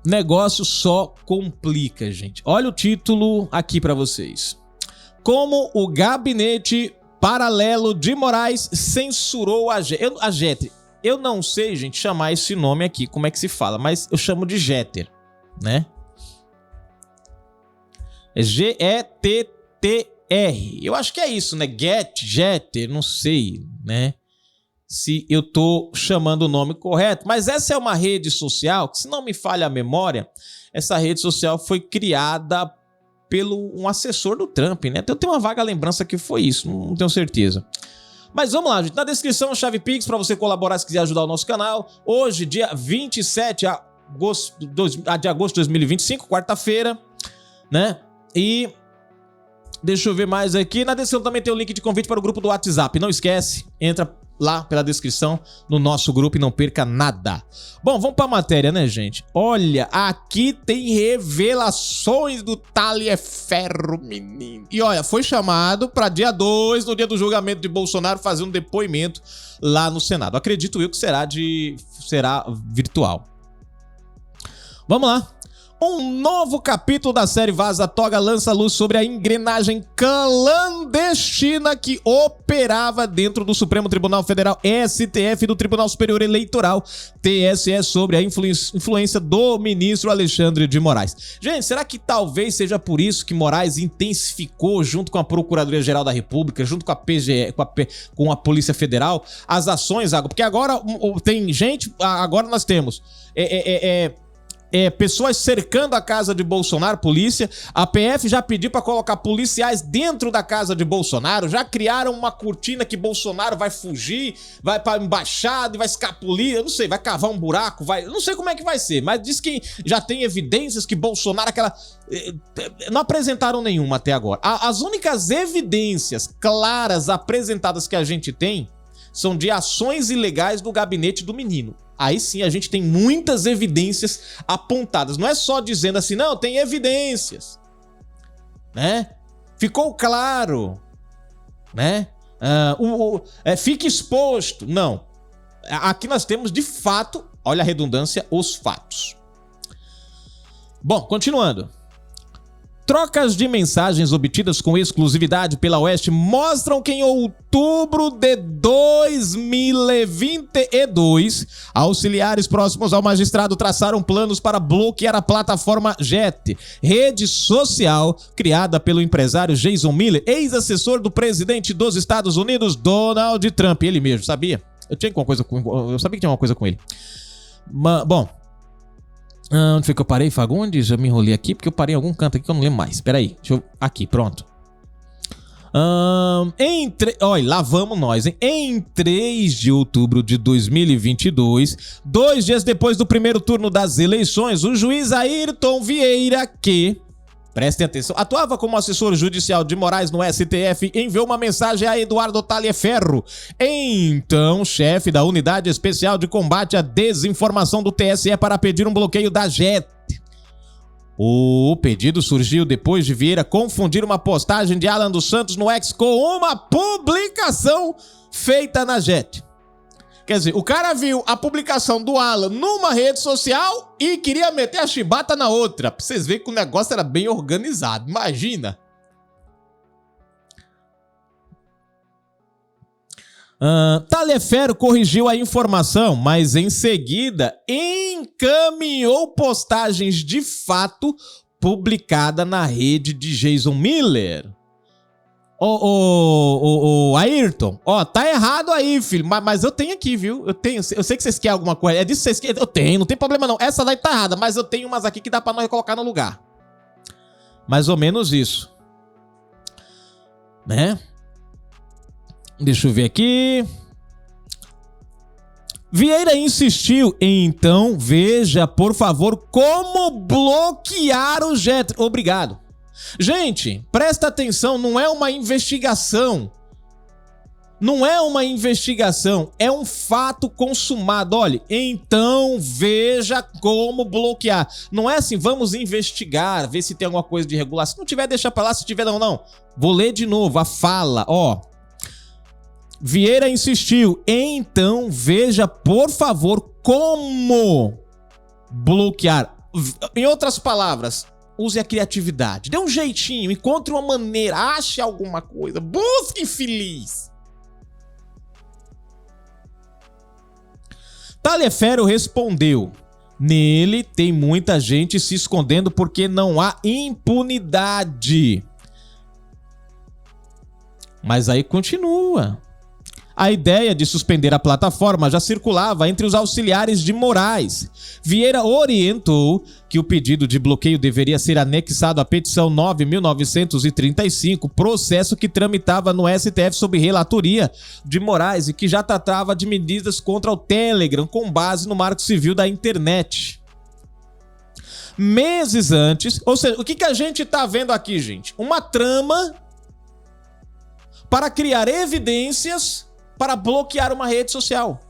negócio só complica, gente. Olha o título aqui pra vocês. Como o gabinete paralelo de Moraes censurou a Jeter. Eu não sei, gente, chamar esse nome aqui, como é que se fala, mas eu chamo de Jeter, né? É G-E-T-T-R. Eu acho que é isso, né? Jeter, não sei, né? Se eu tô chamando o nome correto. Mas essa é uma rede social que, se não me falha a memória, essa rede social foi criada pelo um assessor do Trump, né? Eu tenho uma vaga lembrança que foi isso, não tenho certeza. Mas vamos lá, gente. Na descrição, chave Pix para você colaborar se quiser ajudar o nosso canal. Hoje, dia 27 de agosto de 2025, quarta-feira, né? E deixa eu ver mais aqui. Na descrição também tem o link de convite para o grupo do WhatsApp. Não esquece, entra lá pela descrição no nosso grupo e não perca nada. Bom, vamos para a matéria, né, gente? Olha, aqui tem revelações do Taliaferro, menino. E olha, foi chamado para dia 2, no dia do julgamento de Bolsonaro, fazer um depoimento lá no Senado. Acredito eu que será virtual. Vamos lá. Um novo capítulo da série Vaza Toga lança luz sobre a engrenagem clandestina que operava dentro do Supremo Tribunal Federal, STF, e do Tribunal Superior Eleitoral, TSE, sobre a influência do ministro Alexandre de Moraes. Gente, será que talvez seja por isso que Moraes intensificou, junto com a Procuradoria-Geral da República, junto com a PGE, com a Polícia Federal, as ações, porque agora tem gente, agora nós temos pessoas cercando a casa de Bolsonaro, polícia. A PF já pediu para colocar policiais dentro da casa de Bolsonaro. Já criaram uma cortina que Bolsonaro vai fugir, vai para embaixada e vai escapulir. Eu não sei, vai cavar um buraco, eu não sei como é que vai ser, mas diz que já tem evidências que Bolsonaro, não apresentaram nenhuma até agora. As únicas evidências claras apresentadas que a gente tem são de ações ilegais do gabinete do menino. Aí sim a gente tem muitas evidências apontadas. Não é só dizendo assim, não, tem evidências, né? Ficou claro, né? Fique exposto. Não. Aqui nós temos de fato, olha a redundância, os fatos. Bom, continuando. Trocas de mensagens obtidas com exclusividade pela Oeste mostram que em outubro de 2022, auxiliares próximos ao magistrado traçaram planos para bloquear a plataforma Jet, rede social criada pelo empresário Jason Miller, ex-assessor do presidente dos Estados Unidos, Donald Trump. Ele mesmo, sabia? Eu sabia que tinha uma coisa com ele. Bom... onde foi que eu parei, Fagundes? Eu me enrolei aqui porque eu parei em algum canto aqui que eu não lembro mais. Espera aí, aqui, pronto. Olha, lá vamos nós, hein? Em 3 de outubro de 2022, 2 dias depois do primeiro turno das eleições, o juiz Ayrton Vieira, que, prestem atenção, atuava como assessor judicial de Moraes no STF, enviou uma mensagem a Eduardo Taliaferro, então chefe da Unidade Especial de Combate à Desinformação do TSE, para pedir um bloqueio da Jet. O pedido surgiu depois de Vieira confundir uma postagem de Alan dos Santos no X com uma publicação feita na Jet. Quer dizer, o cara viu a publicação do Alan numa rede social e queria meter a chibata na outra. Pra vocês verem que o negócio era bem organizado. Imagina. Taliaferro corrigiu a informação, mas em seguida encaminhou postagens de fato publicada na rede de Jason Miller. Ayrton, tá errado aí, filho, mas eu tenho aqui, viu? Eu sei que vocês querem alguma coisa, é disso que vocês querem, eu tenho, não tem problema não, essa daí tá errada, mas eu tenho umas aqui que dá pra nós colocar no lugar. Mais ou menos isso, né? Deixa eu ver aqui. Vieira insistiu, então veja, por favor, como bloquear o Jet. Obrigado. Gente, presta atenção, não é uma investigação. Não é uma investigação, é um fato consumado. Olha, então veja como bloquear. Não é assim, vamos investigar, ver se tem alguma coisa de irregular. Se não tiver, deixa pra lá, se tiver, não. Vou ler de novo a fala, Vieira insistiu, então veja, por favor, como bloquear Em outras palavras, use a criatividade. Dê um jeitinho, encontre uma maneira, ache alguma coisa, busque feliz. Taliaferro respondeu: nele tem muita gente se escondendo porque não há impunidade. Mas aí continua. A ideia de suspender a plataforma já circulava entre os auxiliares de Moraes. Vieira orientou que o pedido de bloqueio deveria ser anexado à petição 9.935, processo que tramitava no STF sob relatoria de Moraes e que já tratava de medidas contra o Telegram com base no Marco Civil da Internet. Meses antes, ou seja, o que a gente tá vendo aqui, gente? Uma trama para criar evidências para bloquear uma rede social.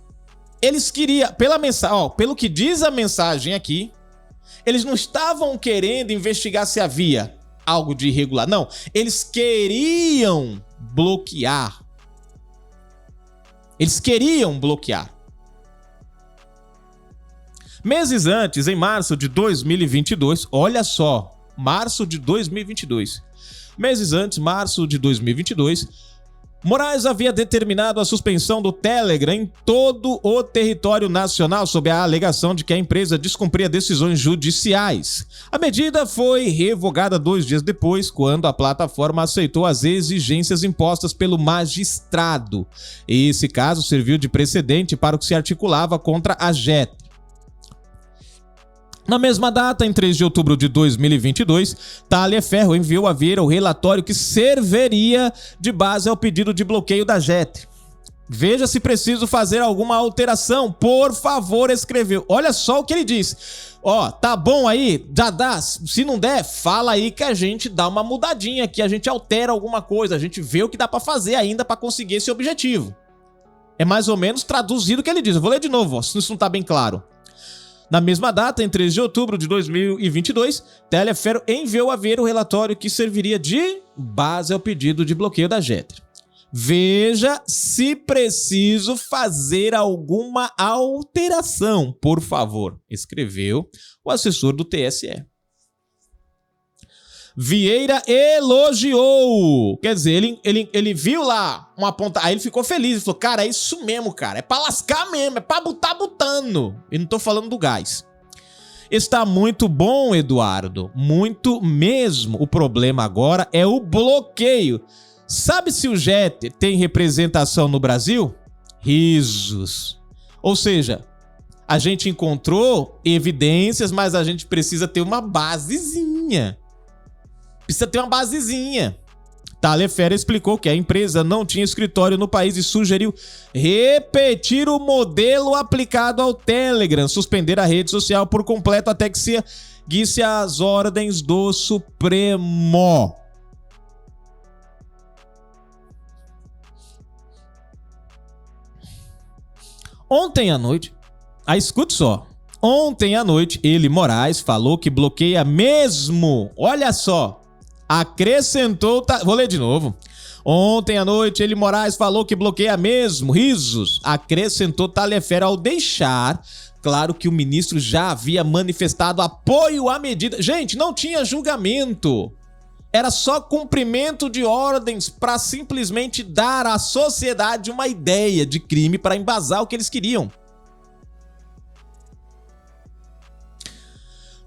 Eles queriam, pelo que diz a mensagem aqui, eles não estavam querendo investigar se havia algo de irregular. Não, eles queriam bloquear. Eles queriam bloquear. Meses antes, em março de 2022, olha só, março de 2022. Meses antes, março de 2022, Moraes havia determinado a suspensão do Telegram em todo o território nacional sob a alegação de que a empresa descumpria decisões judiciais. A medida foi revogada 2 dias depois, quando a plataforma aceitou as exigências impostas pelo magistrado. Esse caso serviu de precedente para o que se articulava contra a JET. Na mesma data, em 3 de outubro de 2022, Taliaferro enviou a Vieira o relatório que serviria de base ao pedido de bloqueio da JET. Veja se preciso fazer alguma alteração, por favor, escreveu. Olha só o que ele diz. Ó, tá bom aí? Já dá? Se não der, fala aí que a gente dá uma mudadinha aqui, a gente altera alguma coisa, a gente vê o que dá pra fazer ainda pra conseguir esse objetivo. É mais ou menos traduzido o que ele diz. Eu vou ler de novo, ó, se isso não tá bem claro. Na mesma data, em 3 de outubro de 2022, Taliaferro enviou a Vieira o relatório que serviria de base ao pedido de bloqueio da JET. Veja se preciso fazer alguma alteração, por favor, escreveu o assessor do TSE. Vieira elogiou, quer dizer, ele viu lá uma ponta, aí ele ficou feliz, ele falou, cara, é isso mesmo, cara, é pra lascar mesmo, é pra botar botando, e não tô falando do gás. Está muito bom, Eduardo, muito mesmo, o problema agora é o bloqueio. Sabe se o JET tem representação no Brasil? Risos. Ou seja, a gente encontrou evidências, mas a gente precisa ter uma basezinha. Precisa ter uma basezinha. Taliaferro explicou que a empresa não tinha escritório no país e sugeriu repetir o modelo aplicado ao Telegram, suspender a rede social por completo até que seguisse as ordens do Supremo. Ontem à noite, escute só. Ontem à noite, ele, Moraes, falou que bloqueia mesmo. Olha só. Acrescentou... Vou ler de novo. Ontem à noite, ele, Moraes, falou que bloqueia mesmo. Risos. Acrescentou Taliaferro ao deixar claro que o ministro já havia manifestado apoio à medida. Gente, não tinha julgamento. Era só cumprimento de ordens para simplesmente dar à sociedade uma ideia de crime para embasar o que eles queriam.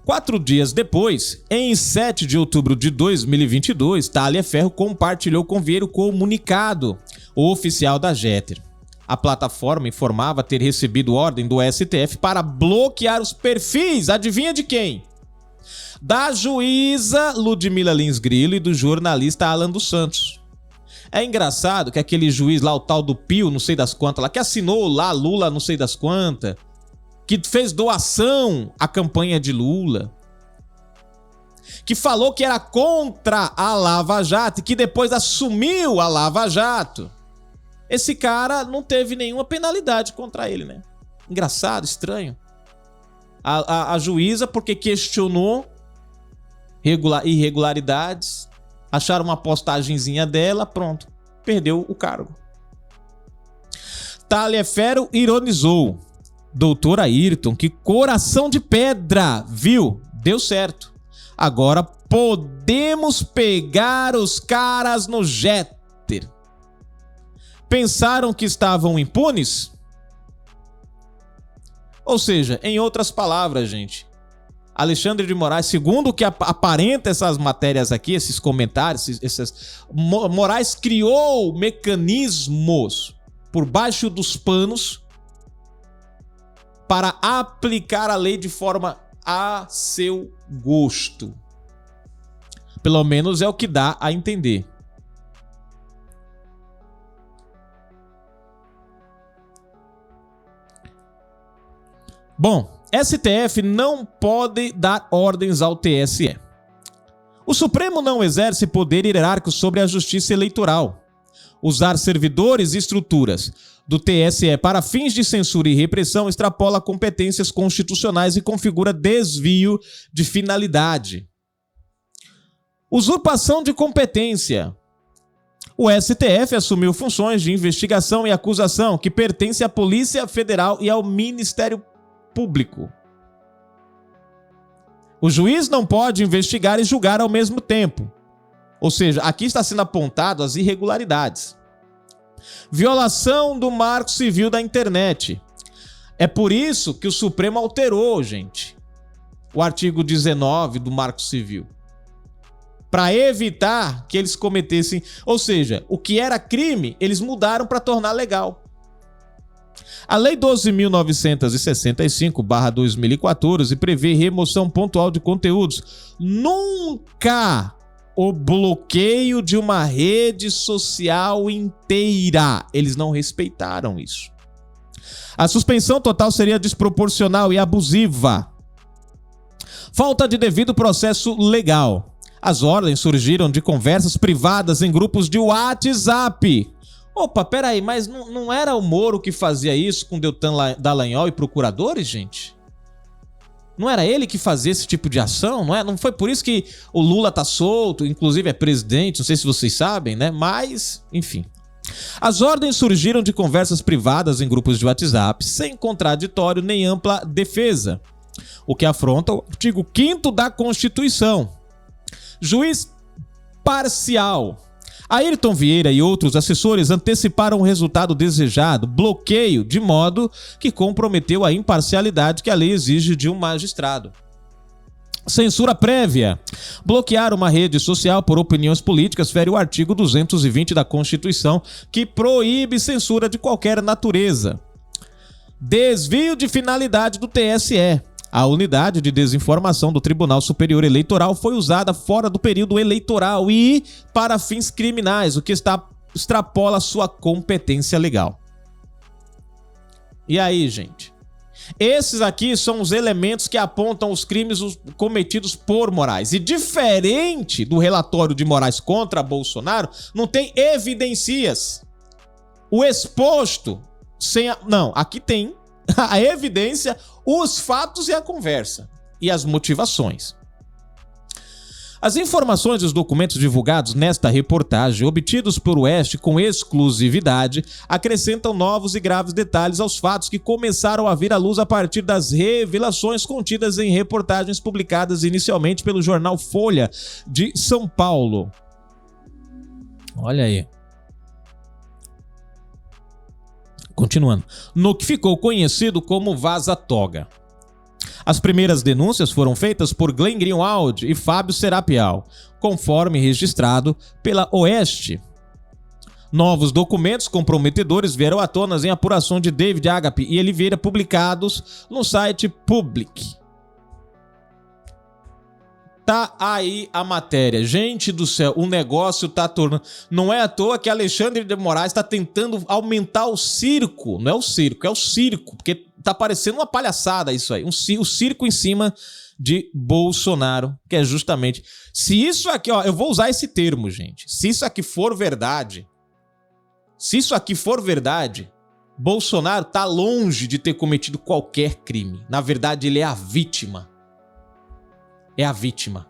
4 dias depois, em 7 de outubro de 2022, Taliaferro compartilhou com Vieira o comunicado oficial da JET. A plataforma informava ter recebido ordem do STF para bloquear os perfis, adivinha de quem? Da juíza Ludmila Lins Grillo e do jornalista Alan dos Santos. É engraçado que aquele juiz lá, o tal do Pio, não sei das quantas, lá que assinou lá Lula, não sei das quantas, que fez doação à campanha de Lula, que falou que era contra a Lava Jato e que depois assumiu a Lava Jato. Esse cara não teve nenhuma penalidade contra ele, né? Engraçado, estranho. A juíza, porque questionou irregularidades, acharam uma postagenzinha dela, pronto, perdeu o cargo. Taliaferro ironizou. Doutor Ayrton, que coração de pedra, viu? Deu certo. Agora podemos pegar os caras no Jeter. Pensaram que estavam impunes? Ou seja, em outras palavras, gente, Alexandre de Moraes, segundo o que aparenta essas matérias aqui, esses comentários, Moraes criou mecanismos por baixo dos panos para aplicar a lei de forma a seu gosto. Pelo menos é o que dá a entender. Bom, STF não pode dar ordens ao TSE. O Supremo não exerce poder hierárquico sobre a justiça eleitoral. Usar servidores e estruturas do TSE para fins de censura e repressão extrapola competências constitucionais e configura desvio de finalidade. Usurpação de competência. O STF assumiu funções de investigação e acusação que pertencem à Polícia Federal e ao Ministério Público. O juiz não pode investigar e julgar ao mesmo tempo. Ou seja, aqui está sendo apontado as irregularidades. Violação do Marco Civil da Internet. É por isso que o Supremo alterou, gente, o artigo 19 do Marco Civil, para evitar que eles cometessem, ou seja, o que era crime, eles mudaram para tornar legal. A Lei 12.965/2014 prevê remoção pontual de conteúdos. Nunca o bloqueio de uma rede social inteira. Eles não respeitaram isso. A suspensão total seria desproporcional e abusiva. Falta de devido processo legal. As ordens surgiram de conversas privadas em grupos de WhatsApp. Opa, peraí, mas não era o Moro que fazia isso com Deltan Dallagnol e procuradores, gente? Não era ele que fazia esse tipo de ação? Não foi por isso que o Lula tá solto, inclusive é presidente, não sei se vocês sabem, né? Mas, enfim. As ordens surgiram de conversas privadas em grupos de WhatsApp, sem contraditório nem ampla defesa, o que afronta o artigo 5º da Constituição. Juiz parcial. Ayrton Vieira e outros assessores anteciparam o resultado desejado, bloqueio, de modo que comprometeu a imparcialidade que a lei exige de um magistrado. Censura prévia. Bloquear uma rede social por opiniões políticas fere o artigo 220 da Constituição, que proíbe censura de qualquer natureza. Desvio de finalidade do TSE. A unidade de desinformação do Tribunal Superior Eleitoral foi usada fora do período eleitoral e para fins criminais, o que extrapola sua competência legal. E aí, gente? Esses aqui são os elementos que apontam os crimes cometidos por Moraes. E diferente do relatório de Moraes contra Bolsonaro, não tem evidências. O exposto sem a... Não, aqui tem a evidência, os fatos e a conversa. E as motivações. As informações dos documentos divulgados nesta reportagem, obtidos por Oeste com exclusividade, acrescentam novos e graves detalhes aos fatos que começaram a vir à luz a partir das revelações contidas em reportagens publicadas inicialmente pelo jornal Folha de São Paulo. Olha aí. Continuando. No que ficou conhecido como Vaza-Toga. As primeiras denúncias foram feitas por Glenn Greenwald e Fábio Serapial, conforme registrado pela Oeste. Novos documentos comprometedores vieram à tona em apuração de David Agape e Oliveira, publicados no site Public. Tá aí a matéria. Gente do céu, o negócio tá tornando... Não é à toa que Alexandre de Moraes tá tentando aumentar o circo. Não é o circo, é o circo. Porque tá parecendo uma palhaçada isso aí. O circo em cima de Bolsonaro, que é justamente... Se isso aqui, ó, eu vou usar esse termo, gente. Se isso aqui for verdade... Bolsonaro tá longe de ter cometido qualquer crime. Na verdade, ele é a vítima. É a vítima.